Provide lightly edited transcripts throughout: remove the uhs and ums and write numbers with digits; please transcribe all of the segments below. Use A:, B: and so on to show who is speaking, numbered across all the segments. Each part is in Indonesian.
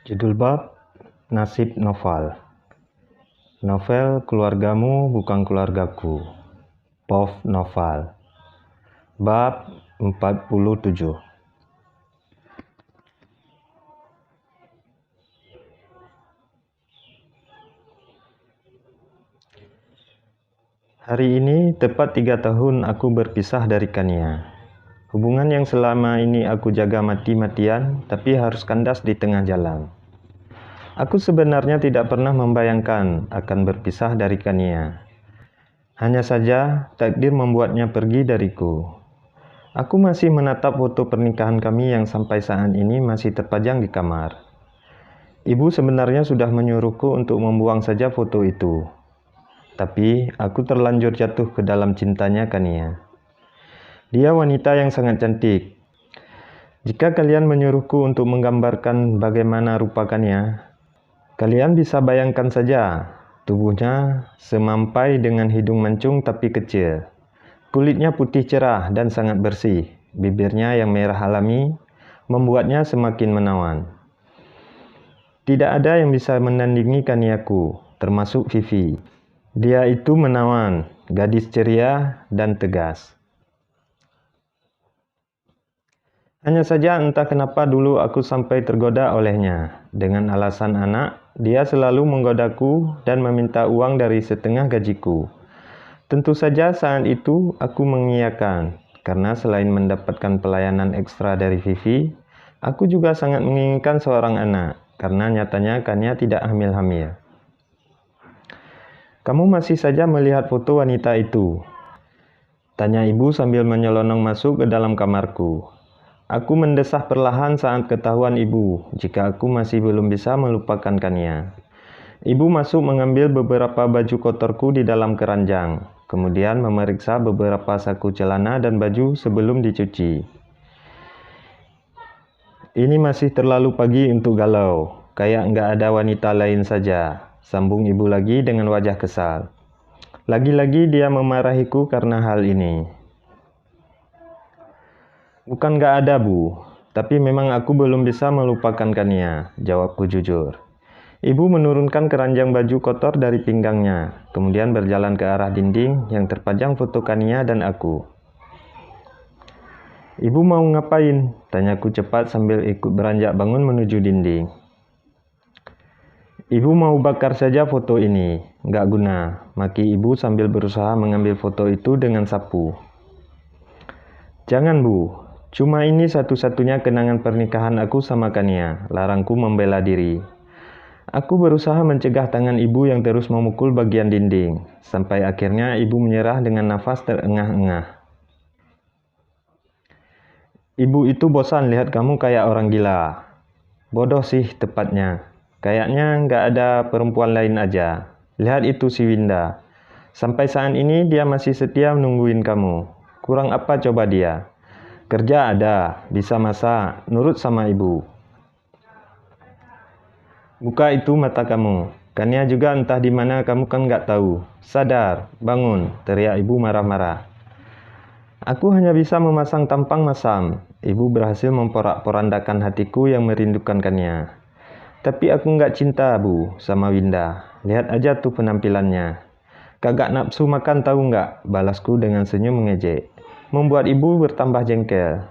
A: Judul bab: Nasib Noval. Novel Keluargamu Bukan Keluargaku. Pov Noval. Bab 47. Hari ini tepat 3 tahun aku berpisah dari Kania. Hubungan yang selama ini aku jaga mati-matian, tapi harus kandas di tengah jalan. Aku sebenarnya tidak pernah membayangkan akan berpisah dari Kania. Hanya saja takdir membuatnya pergi dariku. Aku masih menatap foto pernikahan kami yang sampai saat ini masih terpajang di kamar. Ibu sebenarnya sudah menyuruhku untuk membuang saja foto itu. Tapi aku terlanjur jatuh ke dalam cintanya Kania. Dia wanita yang sangat cantik. Jika kalian menyuruhku untuk menggambarkan bagaimana rupa Kania, kalian bisa bayangkan saja. Tubuhnya semampai dengan hidung mancung tapi kecil. Kulitnya putih cerah dan sangat bersih. Bibirnya yang merah alami membuatnya semakin menawan. Tidak ada yang bisa menandingi Kaniaku, termasuk Vivi. Dia itu menawan, gadis ceria dan tegas. Hanya saja entah kenapa dulu aku sampai tergoda olehnya. Dengan alasan anak, dia selalu menggodaku dan meminta uang dari setengah gajiku. Tentu saja saat itu aku mengiyakan, karena selain mendapatkan pelayanan ekstra dari Vivi, aku juga sangat menginginkan seorang anak, karena nyatanya Kania tidak hamil-hamil. Kamu masih saja melihat foto wanita itu? Tanya ibu sambil menyelonong masuk ke dalam kamarku. Aku mendesah perlahan saat ketahuan ibu jika aku masih belum bisa melupakan Kania. Ibu masuk mengambil beberapa baju kotorku di dalam keranjang, kemudian memeriksa beberapa saku celana dan baju sebelum dicuci. Ini masih terlalu pagi untuk galau, kayak nggak ada wanita lain saja, sambung ibu lagi dengan wajah kesal. Lagi-lagi dia memarahiku karena hal ini. Bukan gak ada, Bu. Tapi memang aku belum bisa melupakan Kania, jawabku jujur. Ibu menurunkan keranjang baju kotor dari pinggangnya, kemudian berjalan ke arah dinding yang terpajang foto Kania dan aku. Ibu mau ngapain? Tanyaku cepat sambil ikut beranjak bangun menuju dinding. Ibu mau bakar saja foto ini, gak guna, maki ibu sambil berusaha mengambil foto itu dengan sapu. Jangan, Bu. Cuma ini satu-satunya kenangan pernikahan aku sama Kania, larangku membela diri. Aku berusaha mencegah tangan ibu yang terus memukul bagian dinding, sampai akhirnya ibu menyerah dengan nafas terengah-engah. Ibu itu bosan lihat kamu kayak orang gila. Bodoh sih tepatnya. Kayaknya nggak ada perempuan lain aja. Lihat itu si Winda. Sampai saat ini dia masih setia nungguin kamu. Kurang apa coba dia? Kerja ada, bisa masak, nurut sama ibu. Buka itu mata kamu. Kania juga entah di mana kamu kan nggak tahu. Sadar, bangun, teriak ibu marah-marah. Aku hanya bisa memasang tampang masam. Ibu berhasil memporak-porandakan hatiku yang merindukan Kania. Tapi aku nggak cinta, Bu, sama Winda. Lihat aja tuh penampilannya. Kagak nafsu makan tahu nggak? Balasku dengan senyum mengejek. Membuat ibu bertambah jengkel.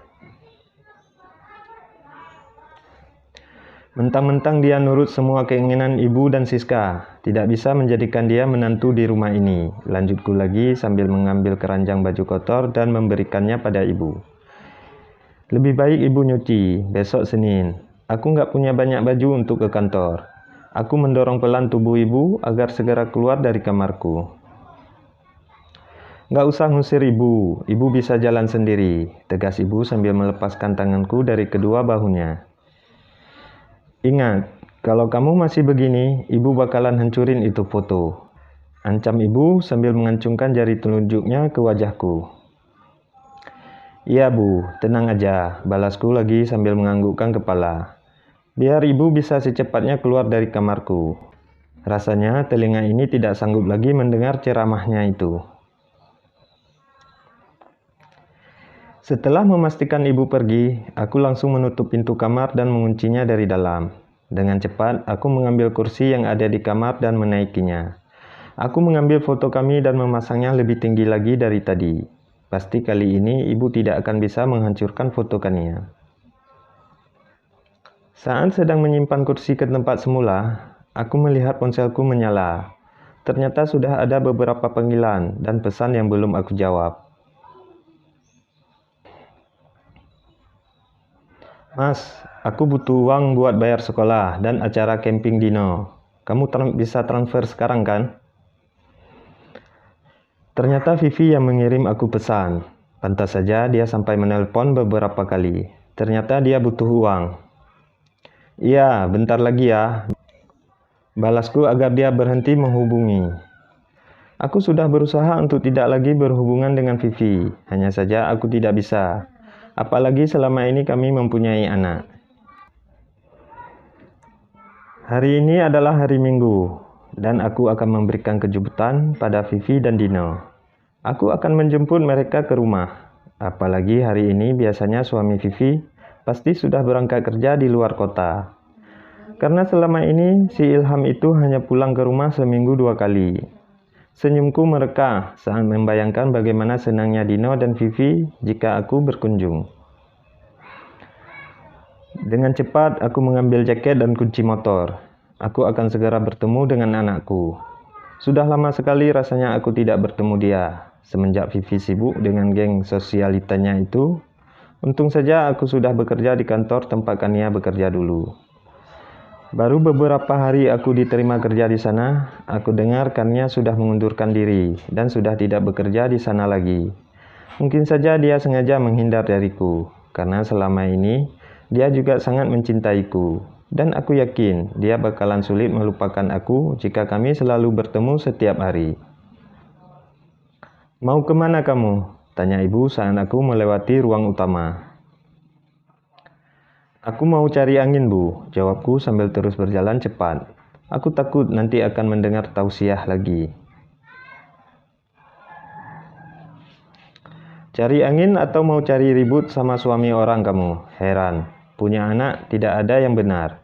A: Mentang-mentang dia nurut semua keinginan ibu dan Siska, tidak bisa menjadikan dia menantu di rumah ini. Lanjutku lagi sambil mengambil keranjang baju kotor dan memberikannya pada ibu. Lebih baik ibu nyuci, besok Senin. Aku nggak punya banyak baju untuk ke kantor. Aku mendorong pelan tubuh ibu agar segera keluar dari kamarku. Nggak usah ngusir ibu bisa jalan sendiri, tegas ibu sambil melepaskan tanganku dari kedua bahunya. Ingat, kalau kamu masih begini, ibu bakalan hancurin itu foto. Ancam ibu sambil mengancungkan jari telunjuknya ke wajahku. Iya Bu, tenang aja, balasku lagi sambil menganggukkan kepala. Biar ibu bisa secepatnya keluar dari kamarku. Rasanya telinga ini tidak sanggup lagi mendengar ceramahnya itu. Setelah memastikan ibu pergi, aku langsung menutup pintu kamar dan menguncinya dari dalam. Dengan cepat, aku mengambil kursi yang ada di kamar dan menaikinya. Aku mengambil foto kami dan memasangnya lebih tinggi lagi dari tadi. Pasti kali ini ibu tidak akan bisa menghancurkan foto Kania. Saat sedang menyimpan kursi ke tempat semula, aku melihat ponselku menyala. Ternyata sudah ada beberapa panggilan dan pesan yang belum aku jawab. Mas, aku butuh uang buat bayar sekolah dan acara camping Dino. Kamu bisa transfer sekarang kan? Ternyata Vivi yang mengirim aku pesan. Pantas saja dia sampai menelpon beberapa kali. Ternyata dia butuh uang. Iya, bentar lagi ya. Balasku agar dia berhenti menghubungi. Aku sudah berusaha untuk tidak lagi berhubungan dengan Vivi. Hanya saja aku tidak bisa. Apalagi selama ini kami mempunyai anak. Hari ini adalah hari Minggu, dan aku akan memberikan kejutan pada Vivi dan Dino. Aku akan menjemput mereka ke rumah. Apalagi hari ini biasanya suami Vivi pasti sudah berangkat kerja di luar kota. Karena selama ini si Ilham itu hanya pulang ke rumah seminggu 2 kali. Senyumku mereka saat membayangkan bagaimana senangnya Dino dan Vivi jika aku berkunjung. Dengan cepat aku mengambil jaket dan kunci motor. Aku akan segera bertemu dengan anakku. Sudah lama sekali rasanya aku tidak bertemu dia. Semenjak Vivi sibuk dengan geng sosialitanya itu, untung saja aku sudah bekerja di kantor tempat Kania bekerja dulu. Baru beberapa hari aku diterima kerja di sana, aku dengar Kania sudah mengundurkan diri dan sudah tidak bekerja di sana lagi. Mungkin saja dia sengaja menghindar dariku, karena selama ini dia juga sangat mencintaiku. Dan aku yakin dia bakalan sulit melupakan aku jika kami selalu bertemu setiap hari. Mau kemana kamu? Tanya ibu saat aku melewati ruang utama. Aku mau cari angin, Bu, jawabku sambil terus berjalan cepat. Aku takut nanti akan mendengar tausiah lagi. Cari angin atau mau cari ribut sama suami orang kamu? Heran, punya anak tidak ada yang benar.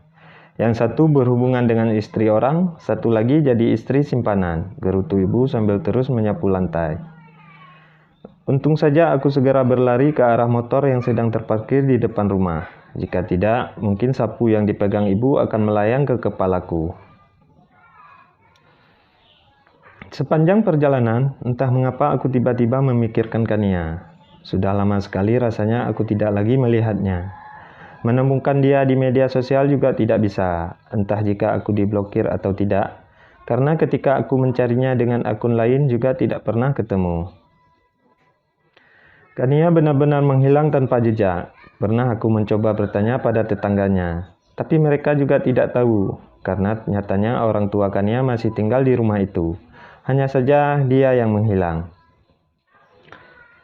A: Yang satu berhubungan dengan istri orang, satu lagi jadi istri simpanan, gerutu ibu sambil terus menyapu lantai. Untung saja aku segera berlari ke arah motor yang sedang terparkir di depan rumah. Jika tidak, mungkin sapu yang dipegang ibu akan melayang ke kepalaku. Sepanjang perjalanan, entah mengapa aku tiba-tiba memikirkan Kania. Sudah lama sekali rasanya aku tidak lagi melihatnya. Menemukan dia di media sosial juga tidak bisa, entah jika aku diblokir atau tidak, karena ketika aku mencarinya dengan akun lain juga tidak pernah ketemu. Kania benar-benar menghilang tanpa jejak. Pernah aku mencoba bertanya pada tetangganya, tapi mereka juga tidak tahu, karena nyatanya orang tua Kania masih tinggal di rumah itu. Hanya saja dia yang menghilang.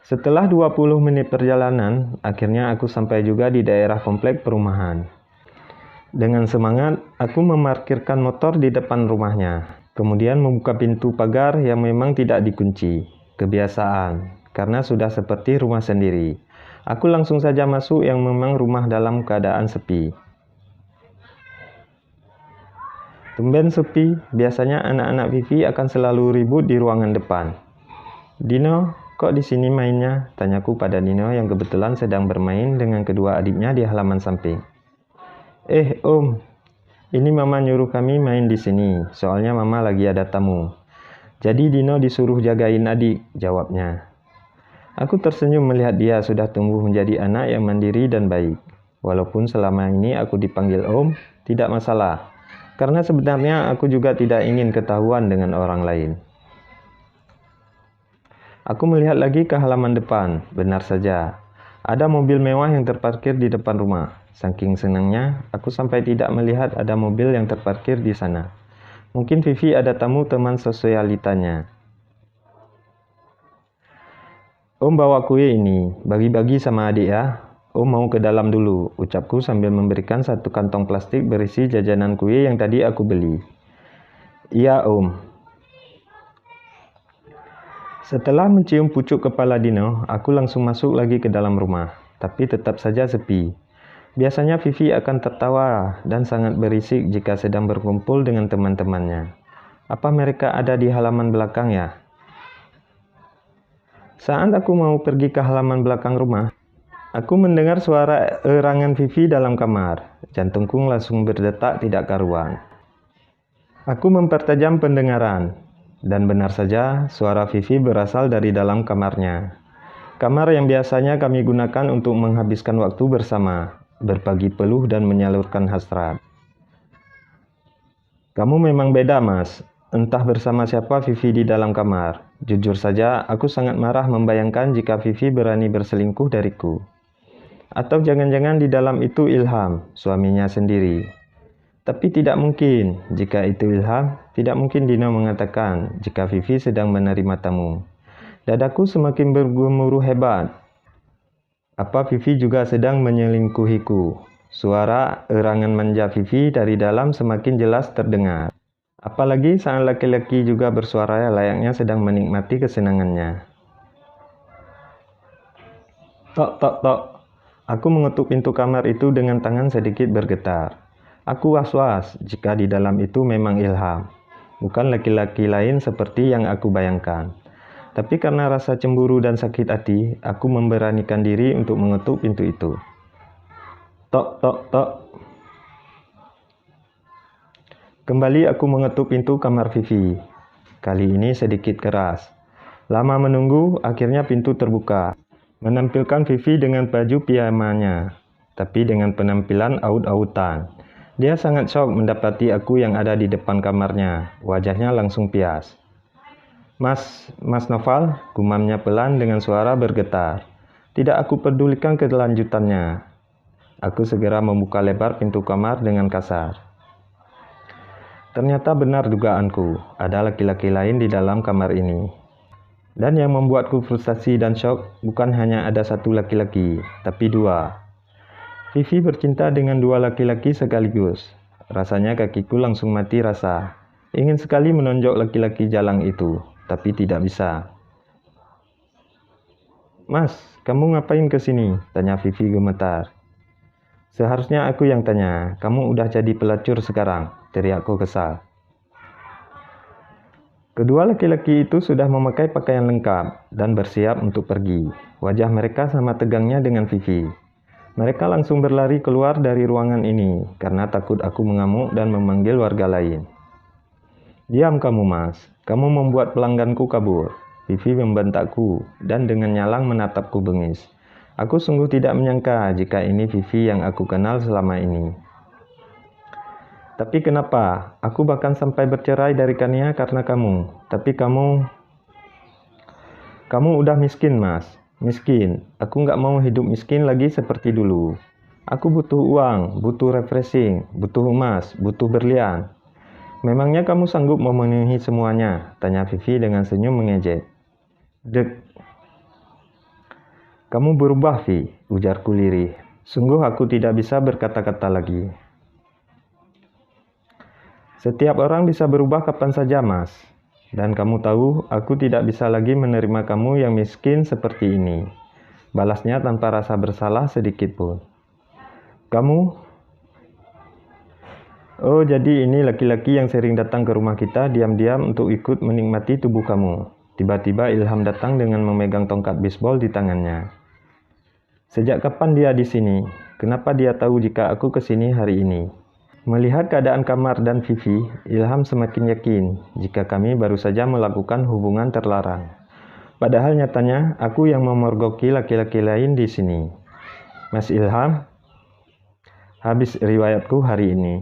A: Setelah 20 menit perjalanan, akhirnya aku sampai juga di daerah komplek perumahan. Dengan semangat, aku memarkirkan motor di depan rumahnya, kemudian membuka pintu pagar yang memang tidak dikunci. Kebiasaan, karena sudah seperti rumah sendiri. Aku langsung saja masuk yang memang rumah dalam keadaan sepi. Tumben sepi, biasanya anak-anak Vivi akan selalu ribut di ruangan depan. Dino, kok di sini mainnya? Tanyaku pada Dino yang kebetulan sedang bermain dengan kedua adiknya di halaman samping. Om, ini mama nyuruh kami main di sini, soalnya mama lagi ada tamu. Jadi Dino disuruh jagain adik, jawabnya. Aku tersenyum melihat dia sudah tumbuh menjadi anak yang mandiri dan baik. Walaupun selama ini aku dipanggil Om, tidak masalah. Karena sebenarnya aku juga tidak ingin ketahuan dengan orang lain. Aku melihat lagi ke halaman depan, benar saja. Ada mobil mewah yang terparkir di depan rumah. Saking senangnya, aku sampai tidak melihat ada mobil yang terparkir di sana. Mungkin Vivi ada tamu teman sosialitanya. Om bawa kue ini, bagi-bagi sama adik ya. Om mau ke dalam dulu, ucapku sambil memberikan satu kantong plastik berisi jajanan kue yang tadi aku beli. Iya Om. Setelah mencium pucuk kepala Dino, aku langsung masuk lagi ke dalam rumah, tapi tetap saja sepi. Biasanya Vivi akan tertawa dan sangat berisik jika sedang berkumpul dengan teman-temannya. Apa mereka ada di halaman belakang ya? Saat aku mau pergi ke halaman belakang rumah, aku mendengar suara erangan Vivi dalam kamar. Jantungku langsung berdetak tidak karuan. Aku mempertajam pendengaran, dan benar saja suara Vivi berasal dari dalam kamarnya. Kamar yang biasanya kami gunakan untuk menghabiskan waktu bersama, berbagi peluh dan menyalurkan hasrat. Kamu memang beda, Mas. Entah bersama siapa Vivi di dalam kamar. Jujur saja, aku sangat marah membayangkan jika Vivi berani berselingkuh dariku. Atau jangan-jangan di dalam itu Ilham, suaminya sendiri. Tapi tidak mungkin, jika itu Ilham, tidak mungkin Dino mengatakan jika Vivi sedang menerima tamu. Dadaku semakin bergemuruh hebat. Apa Vivi juga sedang menyelingkuhiku? Suara erangan manja Vivi dari dalam semakin jelas terdengar. Apalagi saat laki-laki juga bersuara layaknya sedang menikmati kesenangannya. Tok, tok, tok. Aku mengetuk pintu kamar itu dengan tangan sedikit bergetar. Aku was-was jika di dalam itu memang Ilham, bukan laki-laki lain seperti yang aku bayangkan. Tapi karena rasa cemburu dan sakit hati, aku memberanikan diri untuk mengetuk pintu itu. Tok, tok, tok. Kembali aku mengetuk pintu kamar Vivi. Kali ini sedikit keras. Lama menunggu, akhirnya pintu terbuka. Menampilkan Vivi dengan baju piyamanya, tapi dengan penampilan aut-autan. Dia sangat shock mendapati aku yang ada di depan kamarnya. Wajahnya langsung pias. Mas Noval, gumamnya pelan dengan suara bergetar. Tidak aku pedulikan kelanjutannya. Aku segera membuka lebar pintu kamar dengan kasar. Ternyata benar dugaanku, ada laki-laki lain di dalam kamar ini. Dan yang membuatku frustasi dan shock bukan hanya ada satu laki-laki, tapi dua. Vivi bercinta dengan dua laki-laki sekaligus. Rasanya kakiku langsung mati rasa. Ingin sekali menonjok laki-laki jalang itu, tapi tidak bisa. Mas, kamu ngapain ke sini? Tanya Vivi gemetar. Seharusnya aku yang tanya, kamu udah jadi pelacur sekarang, teriakku kesal. Kedua laki-laki itu sudah memakai pakaian lengkap dan bersiap untuk pergi. Wajah mereka sama tegangnya dengan Vivi. Mereka langsung berlari keluar dari ruangan ini karena takut aku mengamuk dan memanggil warga lain. Diam kamu, Mas. Kamu membuat pelangganku kabur. Vivi membentakku dan dengan nyalang menatapku bengis. Aku sungguh tidak menyangka jika ini Vivi yang aku kenal selama ini. Tapi kenapa? Aku bahkan sampai bercerai dari Kania karena kamu. Tapi kamu udah miskin, Mas. Miskin. Aku nggak mau hidup miskin lagi seperti dulu. Aku butuh uang, butuh refreshing, butuh emas, butuh berlian. Memangnya kamu sanggup memenuhi semuanya? Tanya Vivi dengan senyum mengejek. Dek. Kamu berubah, Vi, ujarku lirih. Sungguh aku tidak bisa berkata-kata lagi. Setiap orang bisa berubah kapan saja, Mas. Dan kamu tahu, aku tidak bisa lagi menerima kamu yang miskin seperti ini. Balasnya tanpa rasa bersalah sedikit pun. Kamu? Oh, jadi ini laki-laki yang sering datang ke rumah kita diam-diam untuk ikut menikmati tubuh kamu. Tiba-tiba Ilham datang dengan memegang tongkat bisbol di tangannya. Sejak kapan dia di sini? Kenapa dia tahu jika aku ke sini hari ini? Melihat keadaan kamar dan Vivi, Ilham semakin yakin jika kami baru saja melakukan hubungan terlarang. Padahal nyatanya aku yang memergoki laki-laki lain di sini. Mas Ilham, habis riwayatku hari ini.